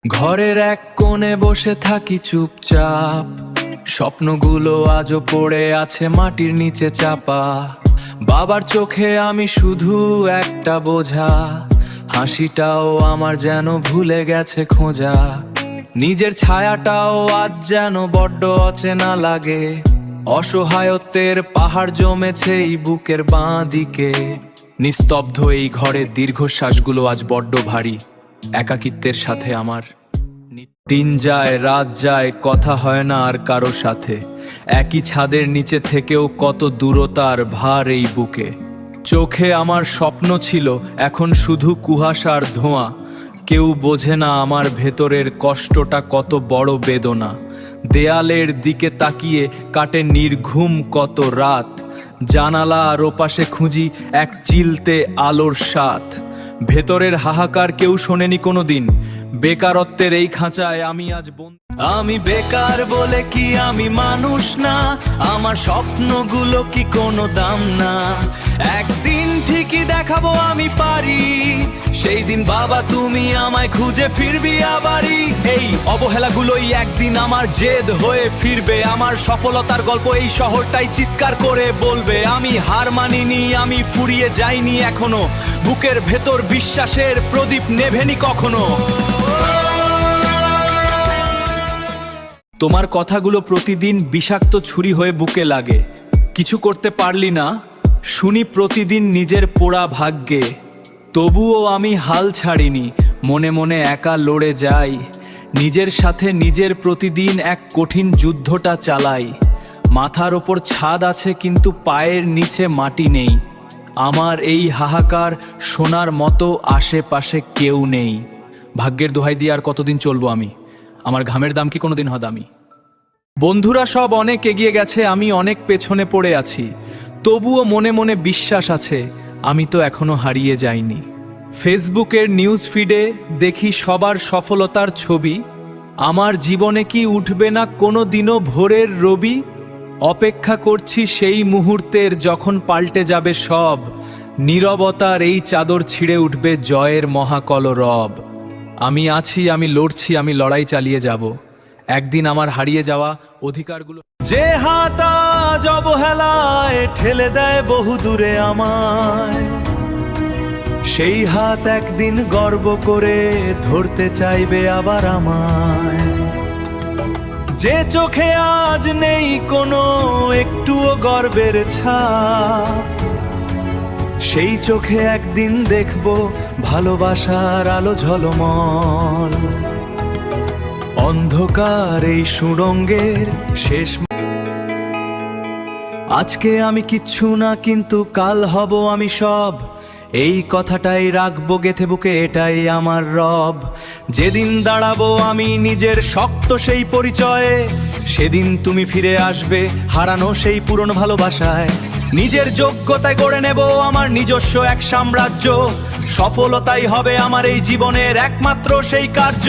ঘরের এক কোণে বসে থাকি চুপচাপ, স্বপ্নগুলো আজও পড়ে আছে মাটির নিচে চাপা। বাবার চোখে আমি শুধু একটা বোঝা, হাসিটাও আমার যেন ভুলে গেছে খোঁজা। নিজের ছায়াটাও আজ যেন বড্ড অচেনা লাগে, অসহায়ত্বের পাহাড় জমেছে এই বুকের বাঁ দিকে। নিস্তব্ধ এই ঘরের দীর্ঘশ্বাসগুলো আজ বড্ড ভারী, একাকিত্বের সাথে আমার। দিন যায় রাত যায়, কথা হয় না আর কারো সাথে, একই ছাদের নিচে থেকেও কত দূরতার ভার এই বুকে। চোখে আমার স্বপ্ন ছিল, এখন শুধু কুয়াশার ধোঁয়া। কেউ বোঝে না আমার ভেতরের কষ্টটা কত বড় বেদনা। দেয়ালের দিকে তাকিয়ে কাটে নির্ঘুম কত রাত, জানালার ওপাশে খুঁজি এক চিলতে আলোর স্বাদ। ভেতরের হাহাকার কেউ শোনেনি কোনোদিন, বেকারত্বের এই খাঁচায় আমি আজ বন্দী। আমি বেকার বলে কি আমি মানুষ না? আমার স্বপ্নগুলো কি কোনো দাম না? একদিন ঠিকই দেখাবো আমি পারি, সেই দিন বাবা তুমি আমায় খুঁজে ফিরবি আবারই। এই অবহেলাগুলোই একদিন আমার জেদ হয়ে ফিরবে, আমার সফলতার গল্প এই শহরটাই চিৎকার করে বলবে। আমি হার মানিনি, আমি ফুরিয়ে যাইনি এখনো, বুকের ভেতর বিশ্বাসের প্রদীপ নেভেনি কখনো। তোমার কথাগুলো প্রতিদিন বিষাক্ত ছুরি হয়ে বুকে লাগে। কিছু করতে পারলি না শুনি প্রতিদিন নিজের পোড়া ভাগ্যে, তবুও আমি হাল ছাড়িনি, মনে মনে একা লড়ে যাই। নিজের সাথে নিজের প্রতিদিন এক কঠিন যুদ্ধটা চালাই। মাথার ওপর ছাদ আছে কিন্তু পায়ের নিচে মাটি নেই। আমার এই হাহাকার শোনার মতো আশেপাশে কেউ নেই। ভাগ্যের দোহাই দিয়ে আর কতদিন চলবো আমি? আমার ঘামের দাম কি কোনোদিন হয় দামি? বন্ধুরা সব অনেক এগিয়ে গেছে, আমি অনেক পেছনে পড়ে আছি, তবুও মনে মনে বিশ্বাস আছে আমি তো এখনো হারিয়ে যাইনি। ফেসবুকের নিউজ ফিডে দেখি সবার সফলতার ছবি, আমার জীবনে কি উঠবে না কোনো দিনও ভোরের রবি? অপেক্ষা করছি সেই মুহূর্তের যখন পাল্টে যাবে সব, নীরবতার এই চাদর ছিঁড়ে উঠবে জয়ের মহাকলরব। আমি আছি, আমি লড়ছি, আমি লড়াই চালিয়ে যাব। একদিন আমার হারিয়ে যাওয়া অধিকারগুলো, যে হাত আজ অবহেলায় ঠেলে দেয় বহু দূরে আমায়, সেই হাত একদিন গর্ব করে ধরতে চাইবে আবার আমায়। যে চোখে আজ নেই কোনো একটুও গর্বের ছাপ, সেই চোখে একদিন দেখব ভালোবাসার আলো ঝলমল। অন্ধকার এই সুড়ঙ্গের শেষ, আজকে আমি কিচ্ছু না কিন্তু কাল হব আমি সব, এই কথাটাই রাখবো গেথে বুকে, এটাই আমার রব। যেদিন দাঁড়াবো আমি নিজের শক্ত সেই পরিচয়ে, সেদিন তুমি ফিরে আসবে হারানো সেই পুরনো ভালোবাসায়। নিজের যোগ্যতায় গড়ে নেব আমার নিজস্ব এক সাম্রাজ্য, সফলতাই হবে আমার এই জীবনের একমাত্র সেই কার্য।